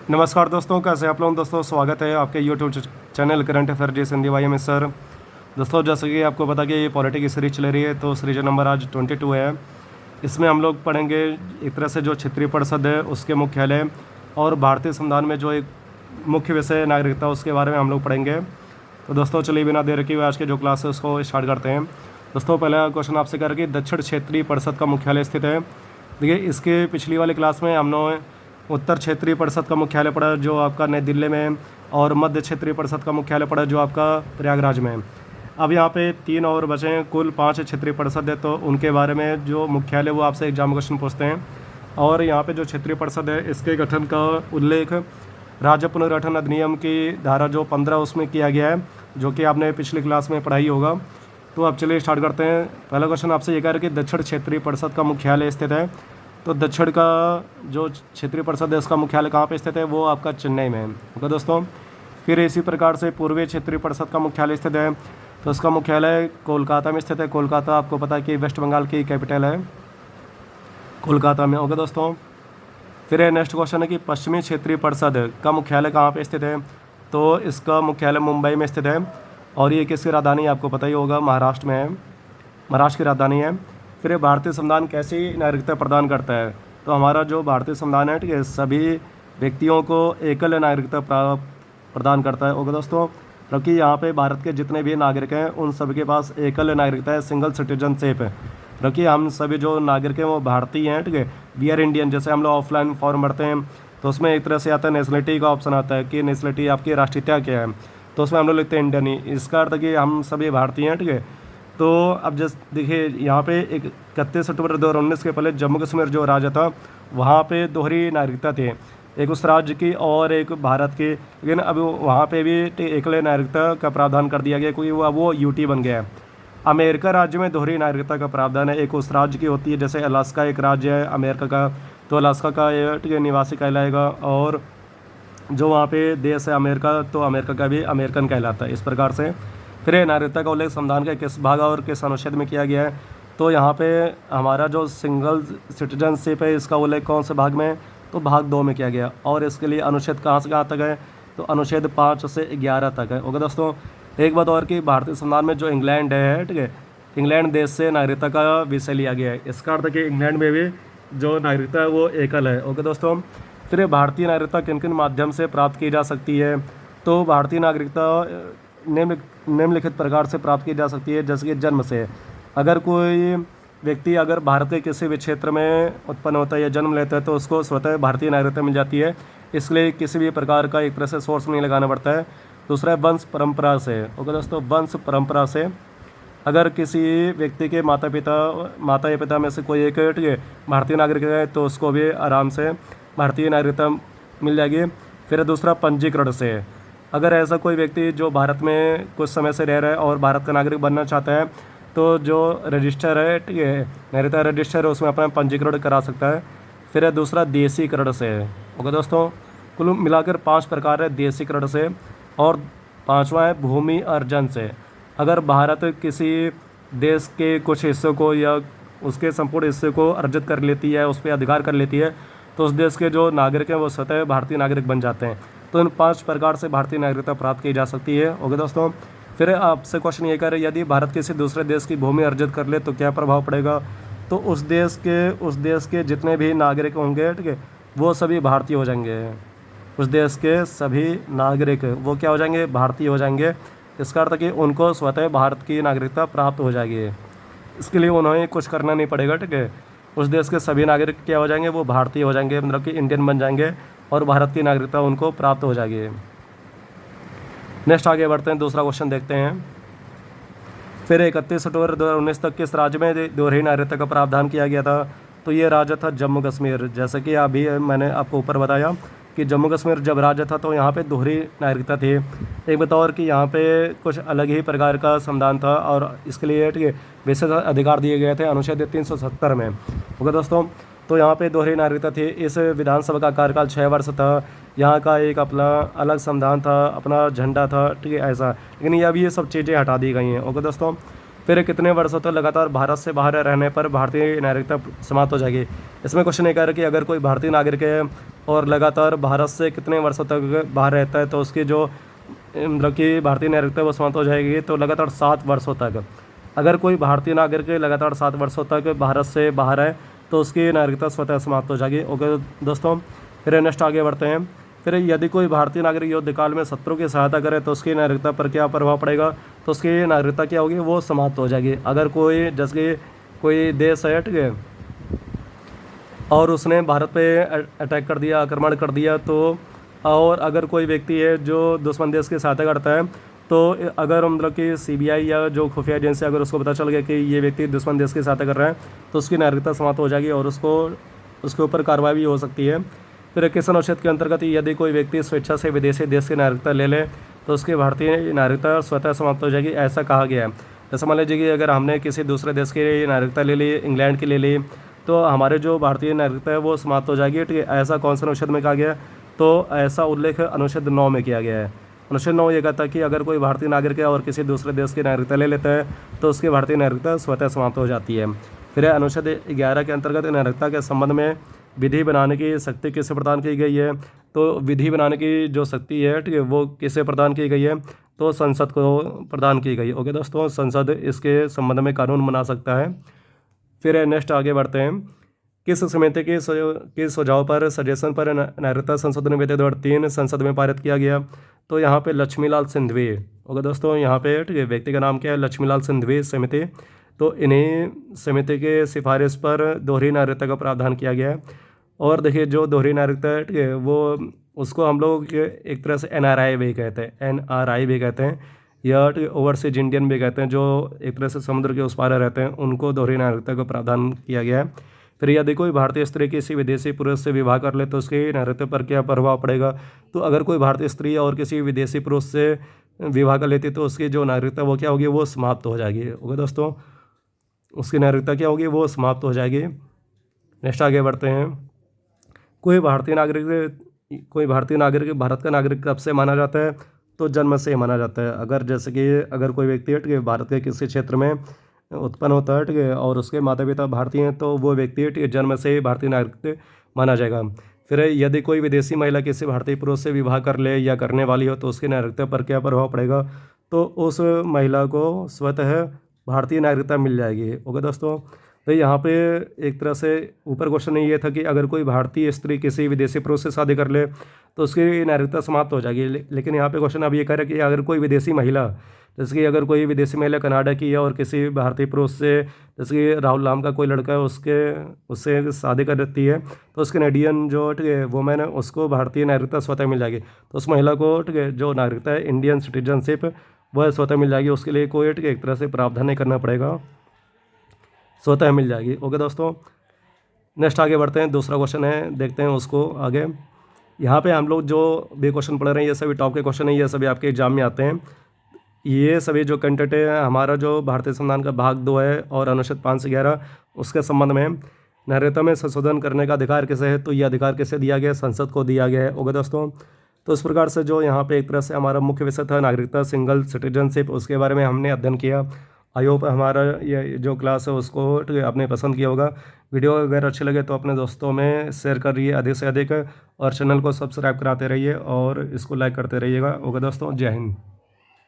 नमस्कार दोस्तों, कैसे आप लोग दोस्तों। स्वागत है आपके यूट्यूब चैनल करंट अफेयर जी हिंदी वाई में सर। दोस्तों जैसे कि आपको पता कि ये पॉलिटिक्स सीरीज चल रही है, तो सीरीज नंबर आज 22 है। इसमें हम लोग पढ़ेंगे एक तरह से जो क्षेत्रीय परिषद है उसके मुख्यालय और भारतीय संविधान में जो एक मुख्य विषय नागरिकता उसके बारे में हम लोग पढ़ेंगे। तो दोस्तों चलिए बिना देर के आज के जो क्लास है उसको स्टार्ट करते हैं। दोस्तों पहला क्वेश्चन आपसे कर कि दक्षिण क्षेत्रीय परिषद का मुख्यालय स्थित है। देखिए इसके पिछली वाली क्लास में हमने उत्तर क्षेत्रीय परिषद का मुख्यालय पड़ा जो आपका नई दिल्ली में है, और मध्य क्षेत्रीय परिषद का मुख्यालय पड़ा जो आपका प्रयागराज में है। अब यहाँ पे 3 और बचे हैं, कुल 5 क्षेत्रीय परिषद है, तो उनके बारे में जो मुख्यालय वो आपसे एग्जाम क्वेश्चन पूछते हैं। और यहाँ पे जो क्षेत्रीय परिषद है इसके गठन का उल्लेख राज्य पुनर्गठन अधिनियम की धारा जो 15 उसमें किया गया है, जो कि आपने पिछली क्लास में पढ़ाई होगा। तो अब चलिए स्टार्ट करते हैं। पहला क्वेश्चन आपसे ये कह रहा है कि दक्षिण क्षेत्रीय परिषद का मुख्यालय स्थित है। तो दक्षिण का जो क्षेत्रीय परिषद है उसका मुख्यालय कहाँ पे स्थित है, वो आपका चेन्नई में है। ओके दोस्तों, फिर इसी प्रकार से पूर्वी क्षेत्रीय परिषद का मुख्यालय स्थित है, तो उसका मुख्यालय कोलकाता में स्थित है। कोलकाता आपको पता है कि वेस्ट बंगाल की कैपिटल है, कोलकाता में। ओके दोस्तों, फिर नेक्स्ट क्वेश्चन है कि पश्चिमी क्षेत्रीय परिषद का मुख्यालय कहाँ पे स्थित है। तो इसका मुख्यालय मुंबई में स्थित है, और ये किसकी राजधानी आपको पता ही होगा, महाराष्ट्र में है, महाराष्ट्र की राजधानी है। फिर भारतीय संविधान कैसी नागरिकता प्रदान करता है। तो हमारा जो भारतीय संविधान है, ठीक है, सभी व्यक्तियों को एकल नागरिकता प्रदान करता है। ओके दोस्तों, क्योंकि यहाँ पे भारत के जितने भी नागरिक हैं उन सभी के पास एकल नागरिकता है, सिंगल सिटीजनशिप है। क्योंकि हम सभी जो नागरिक हैं वो भारतीय हैं, ठीक है, वी आर इंडियन। जैसे हम लोग ऑफलाइन फॉर्म भरते हैं तो उसमें एक तरह से आता है नेशनलिटी का ऑप्शन आता है कि नेशनलिटी आपकी राष्ट्रीयता क्या है, तो उसमें हम लोग लिखते हैं इंडियन ही। इसका अर्थ है कि हम सभी भारतीय हैं, ठीक है। तो अब जैसे देखिए यहाँ पे 31 अक्टूबर 2019 के पहले जम्मू कश्मीर जो राज्य था वहाँ पे दोहरी नागरिकता थी, एक उस राज्य की और एक भारत की। लेकिन अब वहाँ पे भी एकल नागरिकता का प्रावधान कर दिया गया, क्योंकि वो यूटी बन गया है। अमेरिका राज्य में दोहरी नागरिकता का प्रावधान है, एक उस राज्य की होती है। जैसे अलास्का एक राज्य है अमेरिका का, तो अलास्का का ये निवासी कहलाएगा, और जो वहाँ पे देश है अमेरिका, तो अमेरिका का भी अमेरिकन कहलाता है। इस प्रकार से फिर नागरिकता का उल्लेख संविधान के किस भाग और किस अनुच्छेद में किया गया है। तो यहाँ पे हमारा जो सिंगल सिटीजनशिप है इसका उल्लेख कौन से भाग में है, तो भाग 2 में किया गया। और इसके लिए अनुच्छेद कहाँ से कहाँ तक है, तो अनुच्छेद 5 से 11 तक है। ओके दोस्तों, एक बात और कि भारतीय संविधान में जो इंग्लैंड है, ठीक है, इंग्लैंड देश से नागरिकता का विषय लिया गया है। इसका अर्थ है कि इंग्लैंड में भी जो नागरिकता है वो एकल है। ओके दोस्तों, फिर भारतीय नागरिकता किन किन माध्यम से प्राप्त की जा सकती है। तो भारतीय नागरिकता निम्नलिखित प्रकार से प्राप्त की जा सकती है, जैसे कि जन्म से। अगर कोई व्यक्ति अगर भारत के किसी भी क्षेत्र में उत्पन्न होता है या जन्म लेता है तो उसको स्वतः भारतीय नागरिकता मिल जाती है। इसलिए किसी भी प्रकार का एक तरह से सोर्स नहीं लगाना पड़ता है। दूसरा है वंश परंपरा से। ओके दोस्तों, वंश परंपरा से अगर किसी व्यक्ति के माता या पिता में से कोई एक भारतीय नागरिक है तो उसको भी आराम से भारतीय नागरिकता मिल जाएगी। फिर दूसरा पंजीकरण से, अगर ऐसा कोई व्यक्ति जो भारत में कुछ समय से रह रहा है और भारत का नागरिक बनना चाहता है तो जो रजिस्टर है, ठीक है, नागरिकता रजिस्टर है, उसमें अपना पंजीकरण करा सकता है। फिर है दूसरा देशीकरण से। ओके दोस्तों, कुल मिलाकर 5 प्रकार है देशीकरण से। और 5वां है भूमि अर्जन से। अगर भारत किसी देश के कुछ हिस्सों को या उसके संपूर्ण हिस्से को अर्जित कर लेती है, उस पर अधिकार कर लेती है, तो उस देश के जो नागरिक हैं वो स्वतः भारतीय नागरिक बन जाते हैं। तो इन 5 प्रकार से भारतीय नागरिकता प्राप्त की जा सकती है। ओके दोस्तों, फिर आपसे क्वेश्चन ये कर, यदि भारत किसी दूसरे देश की भूमि अर्जित कर ले तो क्या प्रभाव पड़ेगा। तो उस देश के जितने भी नागरिक होंगे, ठीक है, वो सभी भारतीय हो जाएंगे। उस देश के सभी नागरिक वो क्या हो जाएंगे, भारतीय हो जाएंगे। इसका अर्थ है कि उनको स्वतः भारत की नागरिकता प्राप्त हो जाएगी। इसके लिए उन्हें कुछ करना नहीं पड़ेगा, ठीक है। उस देश के सभी नागरिक क्या हो जाएंगे, वो भारतीय हो जाएंगे, मतलब कि इंडियन बन जाएंगे, और भारत की नागरिकता उनको प्राप्त हो जाएगी। नेक्स्ट आगे बढ़ते हैं, दूसरा क्वेश्चन देखते हैं। फिर 31 अक्टूबर 2019 तक किस राज्य में दोहरी नागरिकता का प्रावधान किया गया था। तो ये राज्य था जम्मू कश्मीर। जैसे कि अभी मैंने आपको ऊपर बताया कि जम्मू कश्मीर जब राज्य था तो यहाँ पे दोहरी नागरिकता थी। एक बताओ कि यहाँ पे कुछ अलग ही प्रकार का संविधान था, और इसके लिए ठीक है विशेष अधिकार दिए गए थे अनुच्छेद 370 में। ओके दोस्तों, तो यहाँ पे दोहरी नागरिकता थी। इस विधानसभा का कार्यकाल 6 वर्ष था। यहाँ का एक अपना अलग संविधान था, अपना झंडा था, ठीक है, ऐसा। लेकिन ये अभी ये सब चीज़ें हटा दी गई हैं। ओके दोस्तों, फिर कितने वर्षों तक लगातार भारत से बाहर रहने पर भारतीय नागरिकता समाप्त हो जाएगी। इसमें क्वेश्चन ये कह रहा है कि अगर कोई भारतीय नागरिक है और लगातार भारत से कितने वर्षों तक बाहर रहता है तो उसकी जो मतलब कि भारतीय नागरिकता वो समाप्त हो जाएगी। तो लगातार 7 वर्षों तक अगर कोई भारतीय नागरिक लगातार 7 वर्षों तक भारत से बाहर है तो उसकी नागरिकता स्वतः समाप्त हो जाएगी। ओके दोस्तों, फिर नेक्स्ट आगे बढ़ते हैं। फिर यदि कोई भारतीय नागरिक युद्धकाल में शत्रु की सहायता करे तो उसकी नागरिकता पर क्या प्रभाव पड़ेगा? तो उसकी नागरिकता क्या होगी? वो समाप्त हो जाएगी। अगर कोई जैसे कि कोई देश है, ठीक है, और उसने भारत पे अटैक कर दिया, आक्रमण कर दिया, तो और अगर कोई व्यक्ति है जो दुश्मन देश की सहायता करता है तो अगर मतलब कि सीबीआई या जो खुफिया एजेंसी अगर उसको पता चल गया कि ये व्यक्ति दुश्मन देश की सहायता कर रहा है तो उसकी नागरिकता समाप्त हो जाएगी और उसके ऊपर कार्रवाई भी हो सकती है। फिर 21 अनुच्छेद के अंतर्गत यदि कोई व्यक्ति स्वेच्छा से विदेशी देश की नागरिकता ले ले तो उसकी भारतीय नागरिकता स्वतः समाप्त हो जाएगी, ऐसा कहा गया है। जैसे मान लीजिए कि अगर हमने किसी दूसरे देश की नागरिकता ले ली, इंग्लैंड की ले ली, तो हमारे जो भारतीय नागरिकता है वो समाप्त हो जाएगी, ठीक है। ऐसा कौन सा अनुच्छेद में कहा गया है? तो ऐसा उल्लेख अनुच्छेद 9 में किया गया है। अनुच्छेद 9 ये कहता है कि अगर कोई भारतीय नागरिक है और किसी दूसरे देश की नागरिकता ले लेता है तो उसकी भारतीय नागरिकता स्वतः समाप्त हो जाती है। फिर अनुच्छेद 11 के अंतर्गत नागरिकता के संबंध में विधि बनाने की शक्ति किसे प्रदान की गई है? तो विधि बनाने की जो शक्ति है, ठीक है, वो किसे प्रदान की गई है? तो संसद को प्रदान की गई। ओके दोस्तों, संसद इसके संबंध में कानून बना सकता है। फिर नेक्स्ट आगे बढ़ते हैं। किस समिति के सुझाव पर सजेशन पर नागरिकता संशोधन विधेयक 2003 संसद में पारित किया गया? तो यहाँ पे लक्ष्मीलाल सिंधवी। ओके दोस्तों, यहाँ पे ठीक है, व्यक्ति का नाम क्या है? लक्ष्मीलाल सिंधवी समिति। तो इन्हीं समिति के सिफारिश पर दोहरी नागरिकता का प्रावधान किया गया है। और देखिए, जो दोहरी नागरिकता है, ठीक है, वो उसको हम लोग एक तरह से NRI भी कहते हैं, NRI भी कहते हैं, या ओवरसीज इंडियन भी कहते हैं, जो एक तरह से समुद्र के उस पार रहते हैं, उनको दोहरी नागरिकता का प्रावधान किया गया है। फिर यदि कोई भारतीय स्त्री किसी विदेशी पुरुष से विवाह कर ले तो उसकी नागरिकता पर क्या प्रभाव पड़ेगा? तो अगर कोई भारतीय स्त्री और किसी विदेशी पुरुष से विवाह कर लेती तो उसकी जो नागरिकता वो क्या होगी? वो समाप्त हो जाएगी। ओके दोस्तों, उसकी नागरिकता क्या होगी? वो समाप्त हो जाएगी। नेक्स्ट आगे बढ़ते हैं। कोई भारतीय नागरिक भारत का नागरिक कब से माना जाता है? तो जन्म से माना जाता है। अगर जैसे कि अगर कोई व्यक्ति है, ठीक है, भारत के किसी क्षेत्र में उत्पन्न होता है, ठीक है, और उसके माता पिता भारतीय हैं तो वो व्यक्ति, ठीक है, जन्म से ही भारतीय नागरिक माना जाएगा। फिर यदि कोई विदेशी महिला किसी भारतीय पुरुष से विवाह कर ले या करने वाली हो तो उसकी नागरिकता पर क्या प्रभाव पड़ेगा? तो उस महिला को स्वतः भारतीय नागरिकता मिल जाएगी। ओके दोस्तों, तो यहाँ पे एक तरह से ऊपर क्वेश्चन ये था कि अगर कोई भारतीय स्त्री किसी विदेशी पुरुष से शादी कर ले तो उसकी नागरिकता समाप्त हो जाएगी। लेकिन यहाँ पे क्वेश्चन अब ये कह रहा है कि अगर कोई विदेशी महिला, जैसे कि अगर कोई विदेशी महिला कनाडा की है और किसी भारतीय पुरुष से, जैसे कि राहुल नाम का कोई लड़का है, उससे शादी कर देती है तो उस कैनेडियन जो, ठीक है, वुमेन है, उसको भारतीय नागरिकता स्वतः मिल जाएगी। तो उस महिला को, ठीक है, जो नागरिकता है इंडियन सिटीजनशिप वह स्वतः मिल जाएगी। उसके लिए कोई, ठीक है, एक तरह से प्रावधान नहीं करना पड़ेगा, स्वतः मिल जाएगी। ओके दोस्तों, नेक्स्ट आगे बढ़ते हैं। दूसरा क्वेश्चन है, देखते हैं उसको आगे। यहाँ पे हम लोग जो भी क्वेश्चन पढ़ रहे हैं ये सभी टॉप के क्वेश्चन हैं, ये सभी आपके एग्जाम में आते हैं। ये सभी जो कंटेंट है हमारा जो भारतीय संविधान का भाग 2 है और अनुच्छेद 5 से 11 उसके संबंध में नागरिकता में संशोधन करने का अधिकार किसे है? तो ये अधिकार किसे दिया गया है? संसद को दिया गया है। ओके दोस्तों, तो इस प्रकार से जो यहाँ पे एक तरह से हमारा मुख्य विषय था नागरिकता, सिंगल सिटीजनशिप, उसके बारे में हमने अध्ययन किया। आई होप हमारा ये जो क्लास है उसको आपने पसंद किया होगा। वीडियो अगर अच्छे लगे तो अपने दोस्तों में शेयर करिए अधिक से अधिक, और चैनल को सब्सक्राइब कराते रहिए और इसको लाइक करते रहिएगा। ओके दोस्तों, जय हिंद।